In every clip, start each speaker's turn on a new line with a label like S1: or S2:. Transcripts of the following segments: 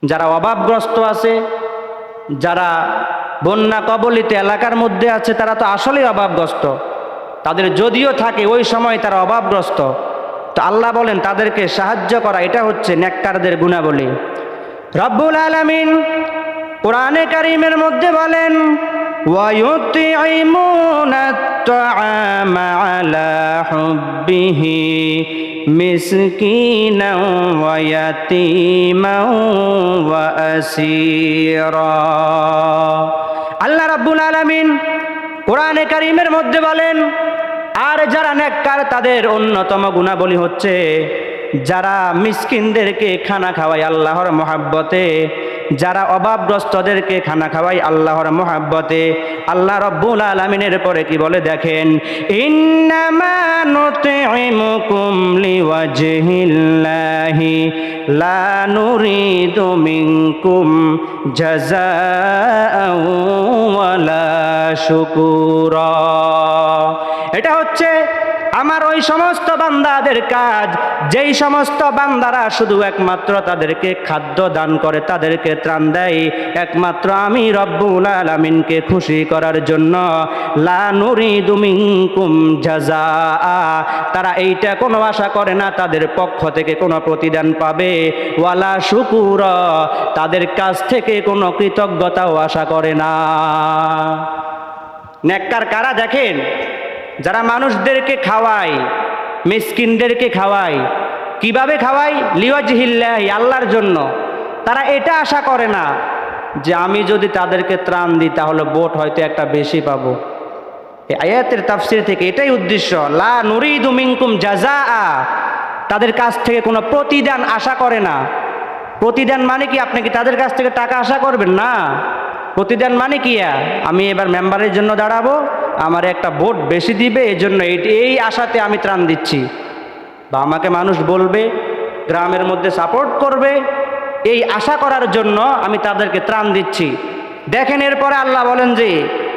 S1: যারা অভাবগ্রস্ত আছে, যারা বন্যা কবলিত এলাকার মধ্যে আছে, তারা তো আসলেই অভাবগ্রস্ত। তাদের যদিও থাকে ওই সময় তারা অভাবগ্রস্ত, তো আল্লাহ বলেন তাদেরকে সাহায্য করা, এটা হচ্ছে নেককারদের গুণাবলী। রব্বুল আলামিন কোরআনে কারীমের মধ্যে বলেন, ওয়ায়ুতিঈমুনা আত-তাআমা আলা হুব্বিহি মিসকিনাও ওয়া ইয়াতীমাও ওয়া আসীরা। আল্লাহ রাব্বুল আলামিন কোরআনে কারীমের মধ্যে বলেন, আর যারা নেককার তাদের অন্যতম গুণাবলী হচ্ছে যারা মিসকিনদেরকে খানা খাওয়ায় আল্লাহর মহাব্বতে, যারা অভাবগ্রস্তদেরকে খানা খাওয়ায় আল্লাহর মহাব্বতে। আল্লাহ রব্বুল আলামিনের পরে কি বলে দেখেন, ইন্নামা নুতঈমুকুম লিওয়াজহিল্লাহি লা নুরিদু মিনকুম জাযাআও ওয়ালা শুকুরা। এটা হচ্ছে আমার ওই সমস্ত বান্দাদের কাজ, যেই সমস্ত বান্দারা শুধু একমাত্র তাদেরকে খাদ্য দান করে, তাদেরকে ত্রাণ দেয় একমাত্র আমি রব্বুল আলামিনকে খুশি করার জন্য। লা নুরিদু মিনকুম জাযাআ, তারা এইটা কোনো আশা করে না তাদের পক্ষ থেকে কোনো প্রতিদান পাবে। ওয়ালা শুকুরা, তাদের কাছ থেকে কোনো কৃতজ্ঞতাও আশা করে না। নেককার কারা দেখেন, যারা মানুষদেরকে খাওয়ায়, মিসকিনদেরকে খাওয়ায়। কিভাবে খাওয়ায়? লিওয়াজহিল্লাহি, আল্লাহর জন্য। তারা এটা আশা করে না যে আমি যদি তাদেরকে ত্রাণ দিই তাহলে বোট হয়তো একটা বেশি পাবো। এই আয়াতের তাফসীর থেকে এটাই উদ্দেশ্য, লা নুরিদু মিনকুম জাযাআ, তাদের কাছ থেকে কোনো প্রতিদান আশা করে না। প্রতিদান মানে কি? আপনি কি তাদের কাছ থেকে টাকা আশা করবেন? না। প্রতিদান মানে কি? আমি এবার মেম্বারের জন্য দাঁড়াবো, আমার একটা ভোট বেশি দিবে, এই জন্য এই আশাতে আমি ত্রাণ দিচ্ছি। বা আমাকে মানুষ বলবে, গ্রামের মধ্যে সাপোর্ট করবে, এই আশা করার জন্য আমি তাদেরকে ত্রাণ দিচ্ছি। দেখেন এরপরে আল্লাহ বলেন যে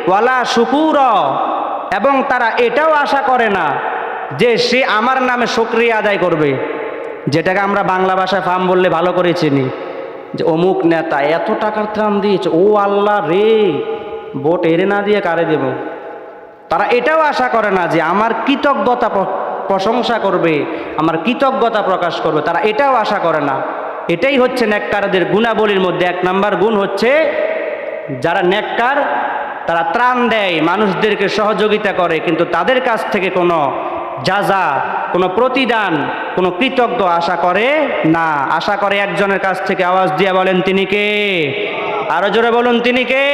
S1: ওয়ালা শুকুর, এবং তারা এটাও আশা করে না যে সে আমার নামে শুকরিয়া আদায় করবে, যেটাকে আমরা বাংলা ভাষায় ফার্ম বললে ভালো করে চিনি, যে অমুক নেতা এত টাকার ত্রাণ দিয়েছে, ও আল্লাহ রে, ভোট এরে না দিয়ে কারে দেব। তারা এটাও আশা করে না যে আমার কৃতজ্ঞতা প্রশংসা করবে, আমার কৃতজ্ঞতা প্রকাশ করবে, তারা এটাও আশা করে না। এটাই হচ্ছে নেককারদের গুণাবলীর মধ্যে এক নাম্বার গুণ হচ্ছে, যারা নেককার তারা ত্রাণ দেয়, মানুষদেরকে সহযোগিতা করে, কিন্তু তাদের কাছ থেকে কোনো জাযা, কোনো প্রতিদান, কোনো কৃতজ্ঞ আশা করে না। আশা করে একজনের কাছ থেকে। আওয়াজ দিয়ে বলেন তিনি কে? আরো জোরে বলুন তিনি কে?